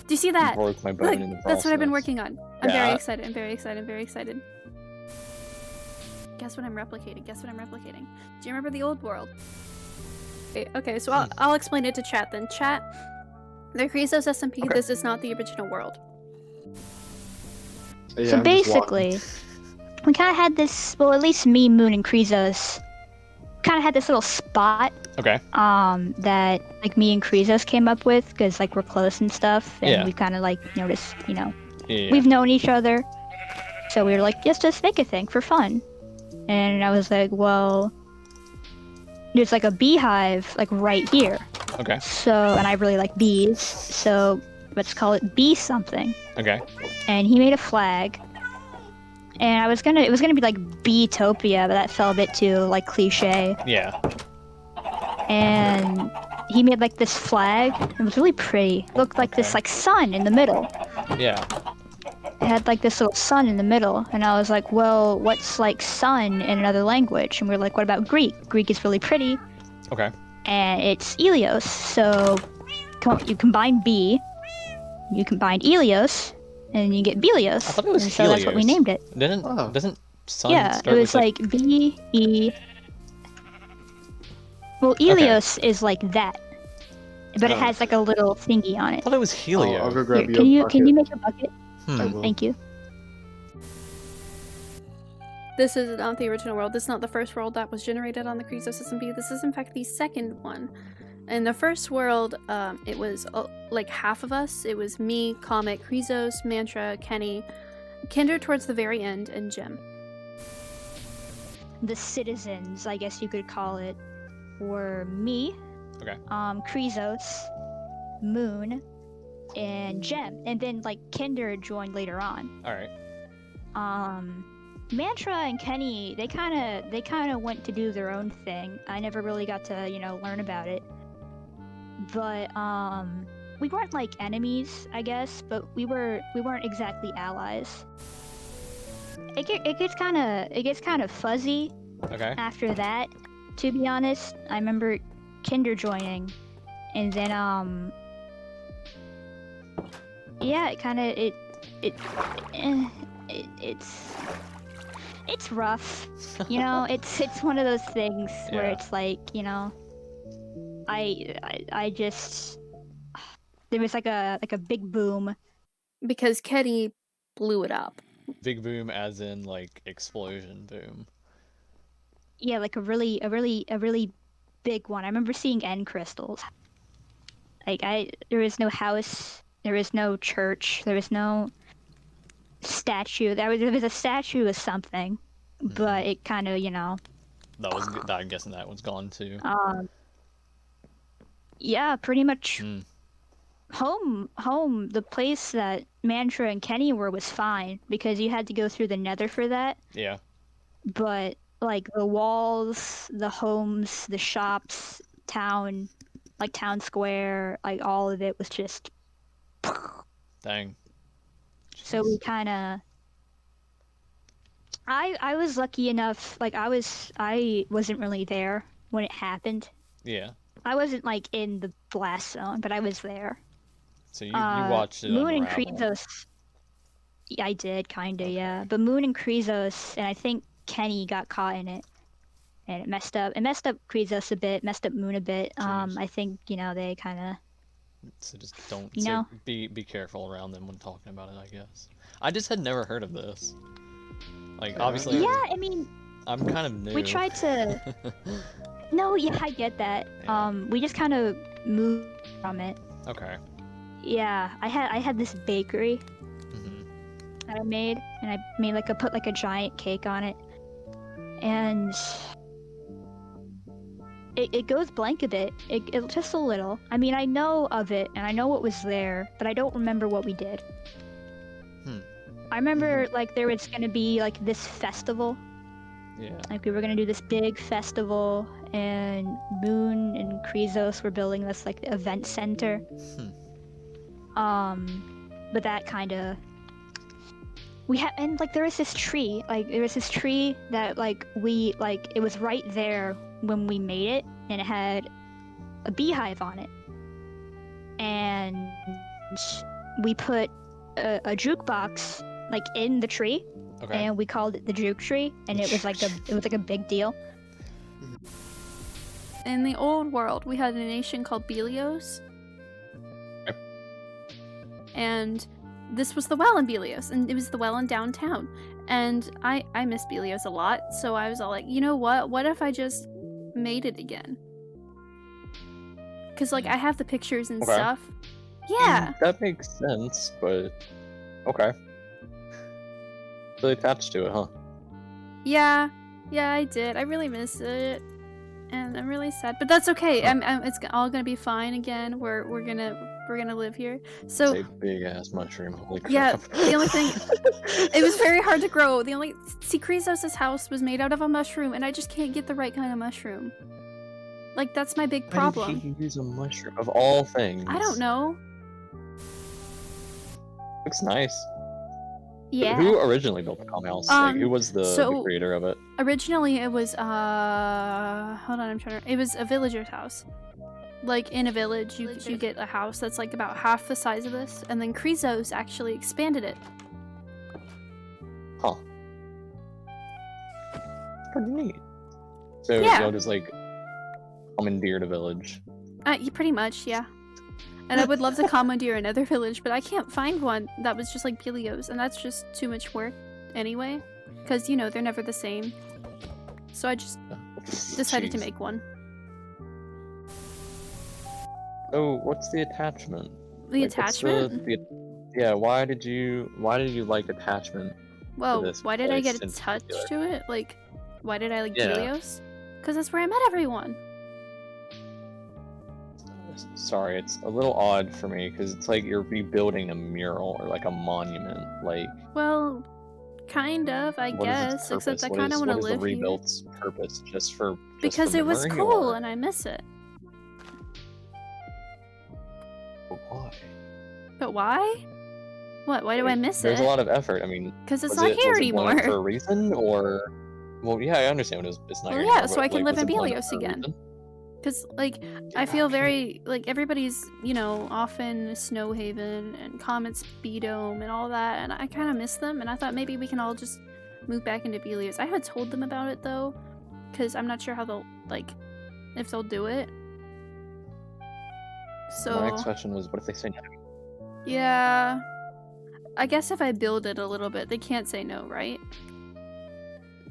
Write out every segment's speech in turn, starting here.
Do you see that? Broke my bone Look, in the that's what I've been process. working on. I'm very Yeah. excited. I'm very excited. I'm very excited. Guess what I'm replicating? Guess what I'm replicating? Do you remember the old world? Okay, so I'll explain it to chat then. Chat, the Krizos SMP, Okay. this is not the original world. Yeah, So I'm just walking. basically, we kind of had this, well, at least me, Moon, and Krizos kind of had this little spot Okay. that like me and Krizos came up with because like we're close and stuff, and Yeah. we kind of like noticed, you know, Yeah. we've known each other, so we were like, let's just make a thing for fun. And I was like, well, there's like a beehive like right here. Okay. So, and I really like bees, so let's call it bee something. Okay. And he made a flag. And it was gonna be like Beetopia, but that fell a bit too like cliche. Yeah. And he made like this flag. It was really pretty. It looked like this Okay. like sun in the middle. Yeah. It had like this little sun in the middle. And I was like, well, what's like sun in another language? And we were like, what about Greek? Greek is really pretty. Okay. And it's Elios. So you combine B, you combine Elios, and you get Belios. I thought it was and so that's what we Helios. named it. Doesn't sun Yeah, start it was with like B, E. Well, Elios is like that, but it Oh. has like a little thingy on I it. thought it was Helio. I'll go Here, grab you can a you bucket. make a bucket? I will. Thank you. This is not the original world. This is not the first world that was generated on the Krizos SMP. This is in fact the second one. In the first world, it was like half of us. It was me, Comet, Krizos, Mantra, Kenny, Kinder towards the very end, and Jim. The citizens, I guess you could call it, were me, Okay. Krizos, Moon, and Gem, and then like Kinder joined later on. All right. Mantra and Kenny, they kind of went to do their own thing. I never really got to, learn about it. But we weren't like enemies, I guess, but we weren't exactly allies. It gets kind of fuzzy Okay. after that, to be honest. I remember Kinder joining, and then yeah, it's rough. It's one of those things where Yeah. it's like, I just there was like a big boom. Because Kenny blew it up. Big boom, as in like explosion boom. Yeah, like a really big one. I remember seeing end crystals. Like there was no house, there was no church, there was no statue. There was a statue of something, but it kind of, That was. I'm guessing that one's gone too. yeah, pretty much. Mm. Home, the place that Mantra and Kenny were was fine because you had to go through the Nether for that. Yeah. But like the walls, the homes, the shops, town square, like all of it was just. Dang. So we kind of. I was lucky enough. Like I wasn't really there when it happened. Yeah. I wasn't like in the blast zone, but I was there. So you watched it Moon and unravel. Krizos. Yeah, I did, kinda, yeah. But Moon and Krizos, and I think Kenny got caught in it, and it messed up. It messed up Krizos a bit, messed up Moon a bit. Jeez. I think they kind of. So just don't. You know? Be careful around them when talking about it. I guess. I just had never heard of this. Like obviously. Yeah, I mean, I'm kind of new. we tried to. No, yeah, I get that. Yeah. We just kind of moved from it. Okay. Yeah, I had this bakery Mhm. that I made, and I made put like a giant cake on it, and it goes blank a bit. It just a little. I mean, I know of it and I know what was there, but I don't remember what we did. I remember like there was gonna be like this festival. Yeah. Like we were gonna do this big festival, and Moon and Krizos were building this like event center. But that kind of and like there was this tree that like it was right there when we made it, and it had a beehive on it, and we put a jukebox like in the tree, Okay. and we called it the juke tree, and it was like a big deal. In the old world, we had a nation called Belios. Yep. And this was the well in Belios, and it was the well in downtown. And I miss Belios a lot, so I was all like, you know what? What if I just made it again? Because, like, I have the pictures and Okay. stuff. Yeah. That makes sense, but okay. Really attached to it, huh? Yeah, I did. I really miss it, and I'm really sad. But that's okay. It's all gonna be fine again. We're gonna live here. So It's a big ass mushroom. Holy crap. yeah, the only thing, it was very hard to grow. Krizos' house was made out of a mushroom, and I just can't get the right kind of mushroom. Like, that's my big problem. Why did you use a mushroom of all things? I don't know. Looks nice. Yeah. Who originally built the calm house? Like, who was the creator of it? Originally, it was hold on, I'm trying to. It was a villager's house. Like, in a village, you get a house that's like about half the size of this, and then Krizos actually expanded it. Huh. Pretty neat. So Yeah. y'all just like commandeered a village. Pretty much, yeah. And I would love to commandeer another village, but I can't find one that was just like Belios, and that's just too much work anyway. Because, you know, they're never the same. So I just decided to Jeez. make one. Oh, what's the attachment? The Like, what's attachment? Yeah, why did you like attachment? Whoa, this why did I place get in attached particular? to it? Like, why did I like Yeah. Belios? Because that's where I met everyone. Sorry, it's a little odd for me because it's like you're rebuilding a mural or like a monument. Like, Well, kind of, I what is its guess. Except purpose? I What kind of is- want to what is the live here. rebuild's purpose? Just for Because it was memory, cool or- and I miss it. But why? But why? What? Why do I Like, miss There's it? a lot of effort. I mean, Because it's was not it here was it blown up anymore. for a reason, or? Well, yeah, I understand it's not Well, here yeah, anymore, so but, I can like, live was in it blown up Belios for a again. reason? Because, like, I feel very, like, everybody's, you know, off in Snowhaven and Comet Speedome and all that, and I kind of miss them, and I thought maybe we can all just move back into Belios. I haven't told them about it, though, because I'm not sure how they'll, like, if they'll do it. So, My next question was, what if they say no? yeah, I guess if I build it a little bit, they can't say no, right?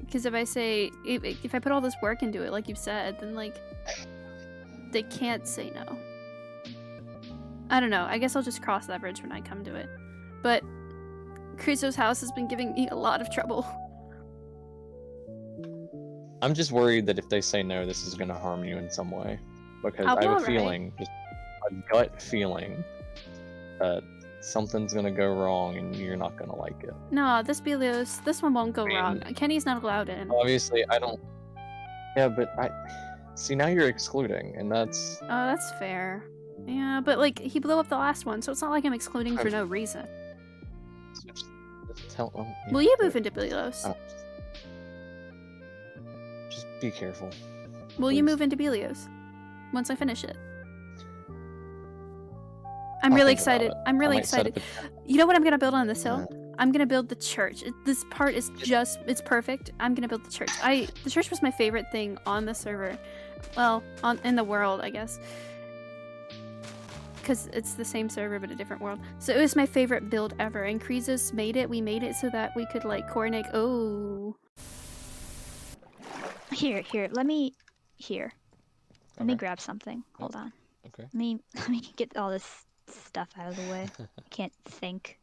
Because if I say, if I put all this work into it, like you said, then, like, they can't say no. I don't know. I guess I'll just cross that bridge when I come to it. But Krizos' house has been giving me a lot of trouble. I'm just worried that if they say no, this is going to harm you in some way. Because I'll I be have a alright. feeling, just a gut feeling, that something's going to go wrong and you're not going to like it. No, this Belios, this one won't go I mean- wrong. Kenny's not allowed in. Obviously, I don't... Yeah, but See, now you're excluding, and that's... Oh, that's fair. Yeah, but, like, he blew up the last one, so it's not like I'm excluding for no reason. Just tell them. Will you move into Belios? Just be careful. Will you please. move into Belios? Once I finish it. I'm I'll really think about excited. it. I'm really I might set excited. up You know what I'm gonna build on this hill? Yeah. I'm gonna build the church. This part is just, it's perfect. I'm gonna build the church. The church was my favorite thing on the server. Well, in the world, I guess. Because it's the same server, but a different world. So it was my favorite build ever. And Krizos made it. We made it so that we could, like, coordinate. Oh. Here, let me Okay. grab something. Hold on. Okay. Let me get all this stuff out of the way. I can't think.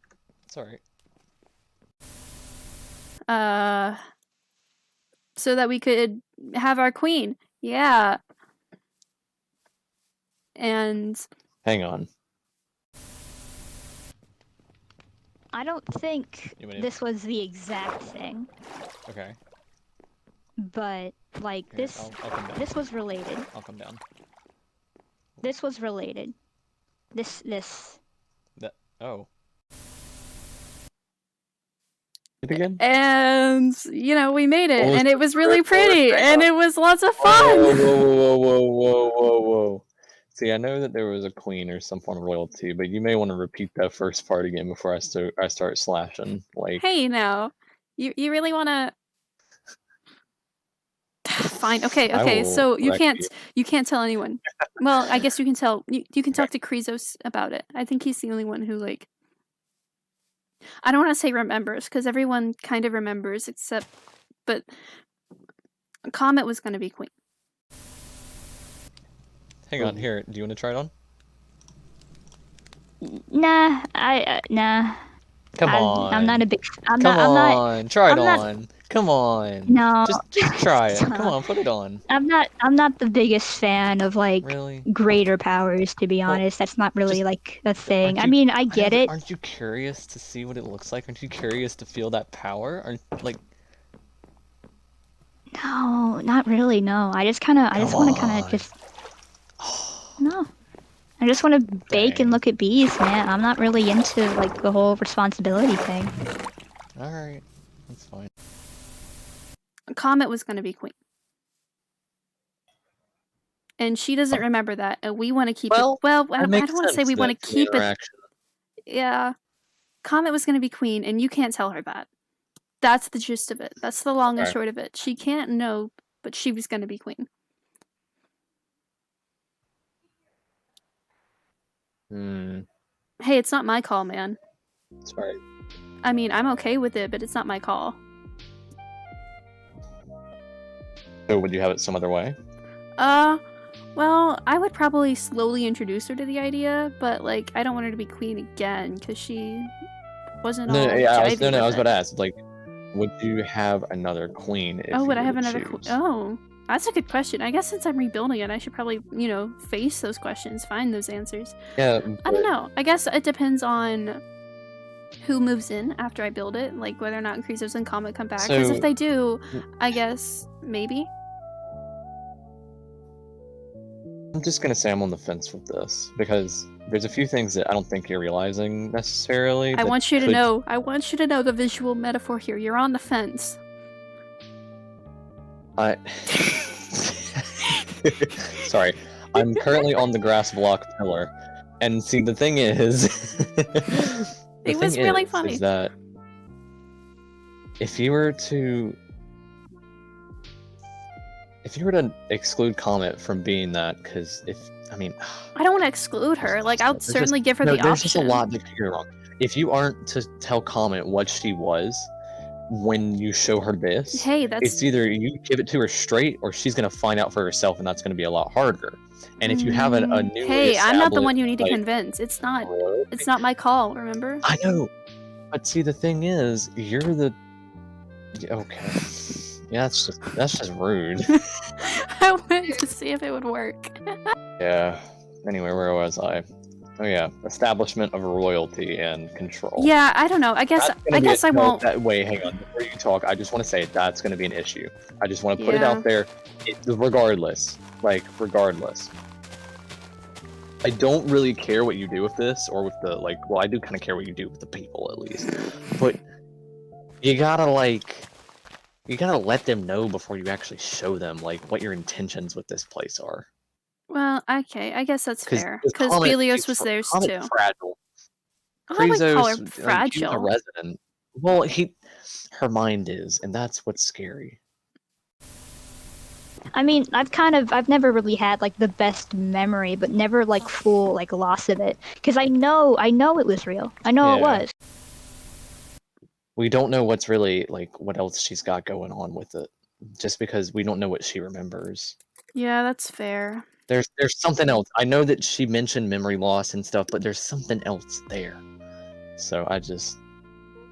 It's alright. So that we could have our queen. Yeah. And Hang on. I don't think You want this was the exact thing, Okay. but like Here, this I'll come down. this was related. I'll come down. This was related. This Oh. It again? And, you know, we made it, Oh, and it was really crap. pretty, Hang and on. it was lots of Whoa, fun. whoa. See, I know that there was a queen or some form of royalty, but you may want to repeat that first part again before I start slashing. Like, Hey, now, you really wanna? Fine. Okay. I Okay. will So wreck you. you can't tell anyone. Well, I guess you can tell. You can talk to Krizos about it. I think he's the only one who like. I don't want to say remembers because everyone kind of remembers except, but Comet was gonna be queen. Hang on, here. Do you want to try it on? Nah, nah. Come on. I'm not a big. I'm Come not. I'm not. on. Try it I'm not. on. Come on. No. Just try it. Come on, put it on. I'm not the biggest fan of like Really? greater powers, to be Well, honest. That's not really just- like a thing. Aren't I you- mean, I get it. Aren't you curious to see what it looks like? Aren't you curious to feel that power? Aren't like No, not really. No, I just want to kind of just no. I just want to bake and Dang. look at bees, man. I'm not really into like the whole responsibility thing. Alright. That's fine. Comet was gonna be queen. And she doesn't remember that, and we want to keep it. Well, I don't want to say we want to keep it. Yeah, Comet was going to be queen, and you can't tell her that. That's the gist of it. That's the long and short of it. She can't know, but she was going to be queen. Hey, it's not my call, man. Sorry. I mean, I'm okay with it, but it's not my call. So would you have it some other way? Well, I would probably slowly introduce her to the idea, but like, I don't want her to be queen again because she wasn't all jivey I was with about it. to ask, like, would you have another queen if would you I have were to another choose? Oh, that's a good question. I guess since I'm rebuilding it, I should probably, face those questions, find those answers. Yeah, I don't know. I guess it depends on who moves in after I build it, like whether or not Krizos and Comet come back. Because if they do, I guess maybe. I'm just gonna say I'm on the fence with this because there's a few things that I don't think you're realizing necessarily. I want you to know. I want you to know the visual metaphor here. You're on the fence. Sorry, I'm currently on the grass block pillar, and see the thing is, it was really funny. Is that if you were to exclude Comet from being that, because I don't want to exclude her. Like, I'll certainly give her the option. There's just a lot that could go wrong. If you aren't to tell Comet what she was when you show her this, it's either you give it to her straight or she's gonna find out for herself, and that's gonna be a lot harder. And if you have a new I'm not the one you need to convince. It's not my call, remember? I know. But see, the thing is, you're the okay. Yeah, that's just rude. I wanted to see if it would work. Yeah. Anyway, where was I? Oh yeah, establishment of royalty and control. Yeah, I don't know. I guess I won't. Wait, hang on. Before you talk, I just want to say that's going to be an issue. I just want to put it out there. Regardless. I don't really care what you do with this, or with the well, I do kind of care what you do with the people at least. But you gotta let them know before you actually show them what your intentions with this place are. Well, okay, I guess that's fair. Because Belios was there too. Fragile. I wouldn't call her Krizos, fragile. she's a resident. Well, her mind is, and that's what's scary. I mean, I've never really had the best memory, but never full loss of it. Because I know it was real. I know it was. We don't know what's really what else she's got going on with it, just because we don't know what she remembers. Yeah, that's fair. There's something else. I know that she mentioned memory loss and stuff, but there's something else there. So I just.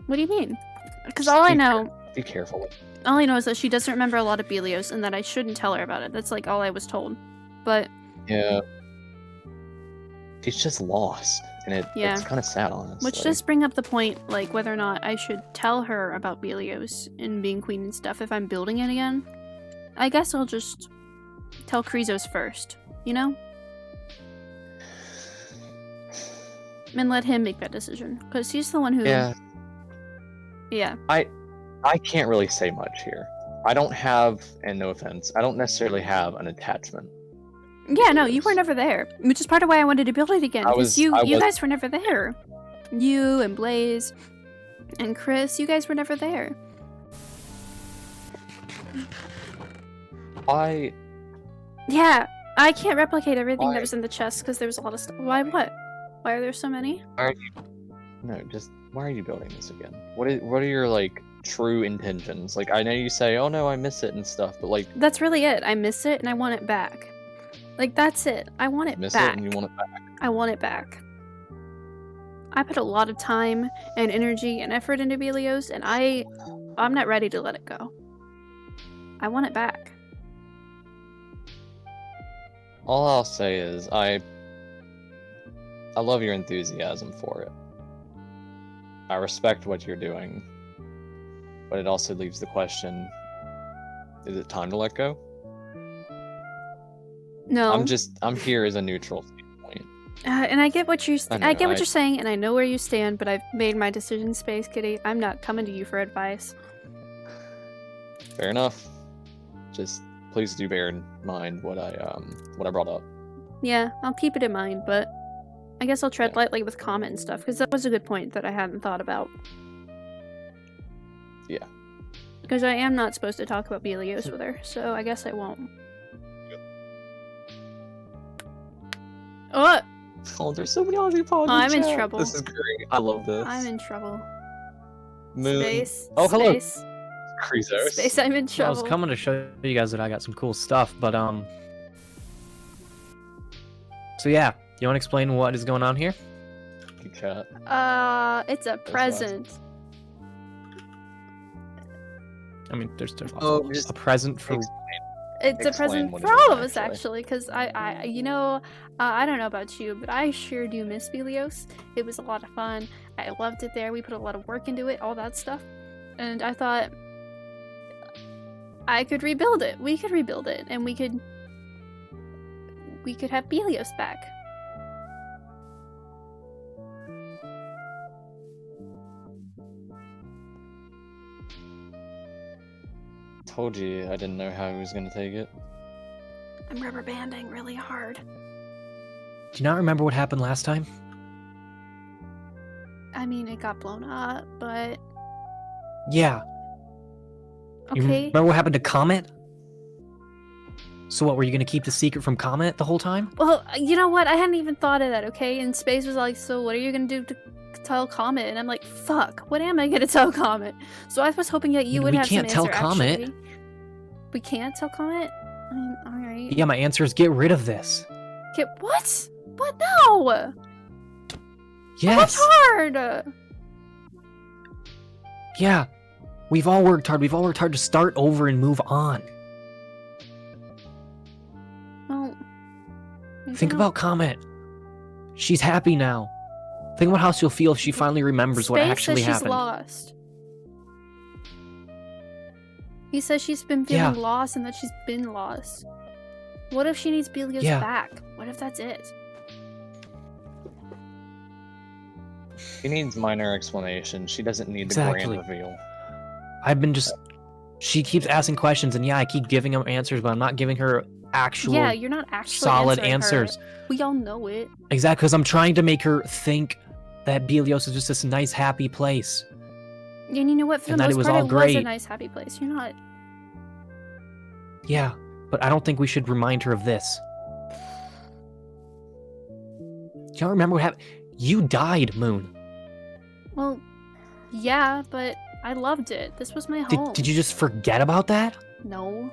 What do you mean? Because all I know. Be careful. All I know is that she doesn't remember a lot of Belios, and that I shouldn't tell her about it. That's all I was told. But. Yeah. She's just lost, and it's kind of sad, honestly. Which does bring up the point, whether or not I should tell her about Belios and being queen and stuff if I'm building it again. I guess I'll just tell Krizos first, and let him make that decision, because he's the one who. Yeah. I can't really say much here. I don't have, and no offense, I don't necessarily have an attachment. Yeah, no, you were never there, which is part of why I wanted to build it again. Because you guys were never there. You and Blaze and Chris, you guys were never there. Why? Yeah, I can't replicate everything that was in the chest because there was a lot of stuff. Why? What? Why are there so many? Why are you? No, just why are you building this again? What are your like true intentions? Like I know you say, "Oh no, I miss it" and stuff, but like that's really it. I miss it and I want it back. Like that's it. I want it miss back. it and you want it back. I want it back. I put a lot of time and energy and effort into Belios, and I'm not ready to let it go. I want it back. All I'll say is I love your enthusiasm for it. I respect what you're doing, but it also leaves the question, is it time to let go? No. I'm here as a neutral standpoint. And I get what you're what you're saying, and I know where you stand, but I've made my decision, Space Kitty. I'm not coming to you for advice. Fair enough. Just please do bear in mind what I brought up. Yeah, I'll keep it in mind, but I guess I'll tread lightly with comment and stuff, because that was a good point that I hadn't thought about. Yeah. Because I am not supposed to talk about Belios with her, so I guess I won't. Oh! Oh, there's so many Aussie pods. I'm in trouble. This is great. I love this. I'm in trouble. Moon. Space. Oh, hello. Space. Krizos. Space, I'm in I trouble. was coming to show you guys that I got some cool stuff, but so yeah, you want to explain what is going on here? Chat. It's a present. I mean, there's Oh, a present for. It's a Explain present what for it is, all of us, actually. actually, because I don't know about you, but I sure do miss Belios. It was a lot of fun. I loved it there. We put a lot of work into it, all that stuff. And I thought I could rebuild it. We could rebuild it, and we could have Belios back. Told you I didn't know how he was gonna take it. I'm rubber banding really hard. Do you not remember what happened last time? I mean, it got blown up, but Yeah. You okay. remember what happened to Comet? So what, were you gonna keep the secret from Comet the whole time? Well, you know what? I hadn't even thought of that, okay? And Space was like, so what are you gonna do to tell Comet? And I'm like, fuck, what am I gonna tell Comet? So I was hoping that you would We have can't some tell answer, Comet. actually. We can't tell Comet? I mean, alright. Yeah, my answer is get rid of this. What? What? No! Yes. That's hard! Yeah. We've all worked hard. We've all worked hard to start over and move on. Well, Think about Comet. She's happy now. Think about how she'll feel if she finally remembers what actually says happened. She's lost. He says she's been feeling lost and that she's been lost. What if she needs Belios back? What if that's it? She needs minor explanation. She doesn't need the grand reveal. I've been just... She keeps asking questions, and yeah, I keep giving her answers, but I'm not giving her actual... Yeah, you're not actually solid answering answers. Her. We all know it. Exactly, because I'm trying to make her think that Belios is just this nice, happy place. And you know what? For the most part, it was a nice, happy place. You're not... Yeah, but I don't think we should remind her of this. Do you remember what happened? You died, Moon. Well, yeah, but I loved it. This was my home. Did you just forget about that? No.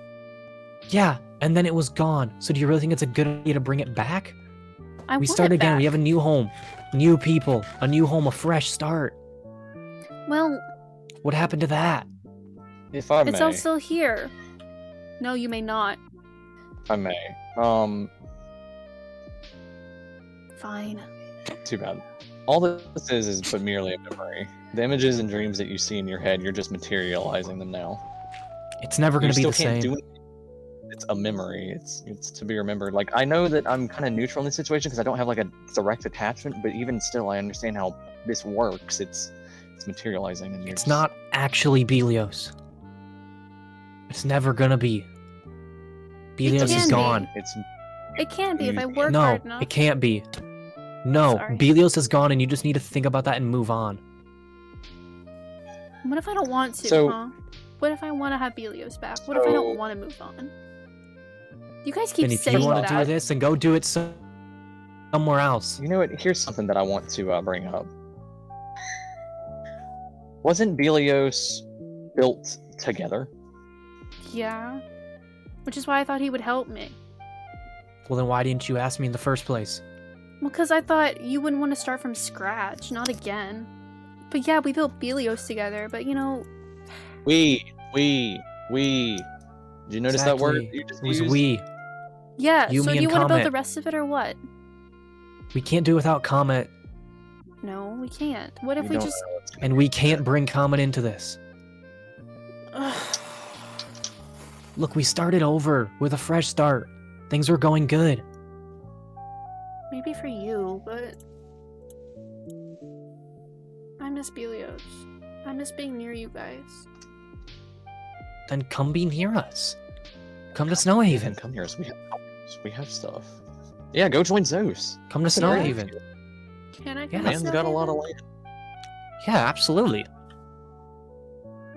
Yeah, and then it was gone. So do you really think it's a good idea to bring it back? We start it again. back. We have a new home, new people, a new home, a fresh start. Well... What happened to that? If I may. It's all still here. No, you may not. If I may. Fine. Too bad. All this is but merely a memory. The images and dreams that you see in your head, you're just materializing them now. It's never going to be the still can't same. do it. It's a memory. It's to be remembered. Like, I know that I'm kind of neutral in this situation because I don't have like a direct attachment, but even still, I understand how this works. It's materializing, and It's not actually Belios. It's never gonna be. Belios is gone. It can be if I work No, hard enough. it can't be. No, Sorry. Belios is gone and you just need to think about that and move on. What if I don't want to, So- huh? What if I want to have Belios back? What if I don't So- want to move on? You guys keep And if saying you want that. to do this, then go do it somewhere else. You know what? Here's something that I want to bring up. Wasn't Belios built together? Yeah. Which is why I thought he would help me. Well, then why didn't you ask me in the first place? Well, because I thought you wouldn't want to start from scratch, not again. But yeah, we built Belios together, but you know... We. Did you notice that word Exactly. you just It was used? we. Yeah, You, so me, do and you want to build Comet. the rest of it or what? We can't do it without Comet, No, we can't. What if You we don't just... know what's and we can't bring Comet into this. Ugh. Look, we started over with a fresh start. Things were going good. Maybe for you, but... I miss Belios. I miss being near you guys. Then come be near us. Come to Snowhaven. Come here. We have stuff. Yeah, go join Zeus. Come to That's a great Snowhaven. idea. Can I Yeah. come to Man's got a lot of Snowhaven? land. Yeah, absolutely.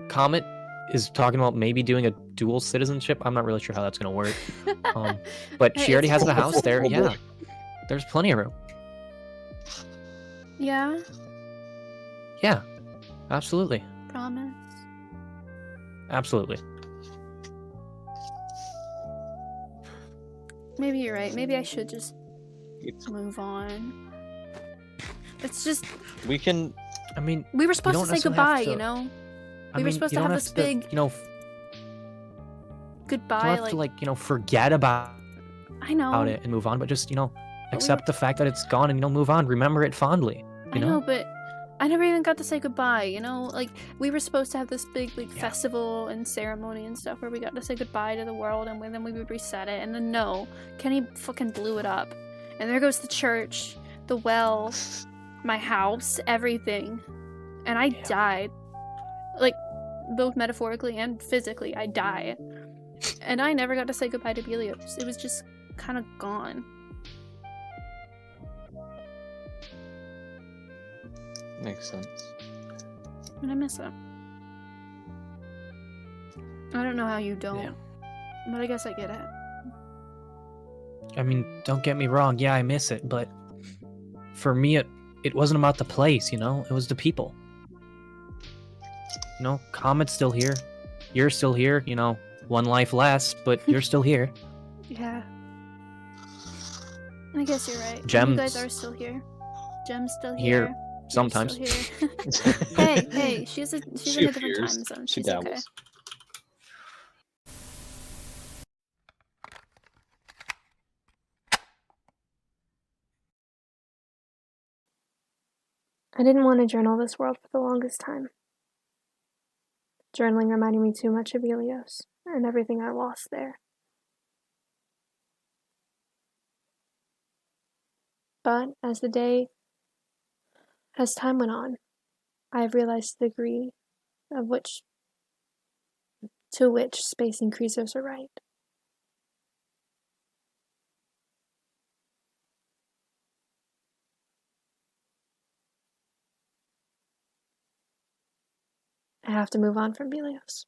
Comet is talking about maybe doing a dual citizenship. I'm not really sure how that's going to work. But Hey, she already it's- has a it's house a- there. Yeah. There's plenty of room. Yeah, Yeah. Absolutely. promise. Absolutely. Maybe you're right. Maybe I should just It's- move on. It's just... We can. I mean, We were supposed don't to say necessarily have goodbye, to- you know? I We were mean, supposed you to don't have this big you know, goodbye, don't have to forget about I know. it and move on, but just, we accept the fact that it's gone and, move on. Remember it fondly. I know, but I never even got to say goodbye, you know? Like, we were supposed to have this big, Yeah. festival and ceremony and stuff where we got to say goodbye to the world and then we would reset it. And then, no, Kenny fucking blew it up. And there goes the church, the well, my house, everything. And I Yeah. died. Like, both metaphorically and physically, I died. And I never got to say goodbye to Belios. It was just kind of gone. Makes sense. And I miss it. I don't know how you don't. Yeah. But I guess I get it. I mean, don't get me wrong. Yeah, I miss it, but for me, it wasn't about the place, it was the people. Comet's still here. You're still here, one life less, but you're still here. Yeah. I guess you're right. And Gems. you guys are still here. Gem's still Here, here. You're sometimes. still here. hey, she's in a She different appears. time zone. She She's okay. dabbles. I didn't want to journal this world for the longest time. Journaling reminded me too much of Belios and everything I lost there. But as time went on, I have realized the degree to which space and Krizos are right. I have to move on from Belios.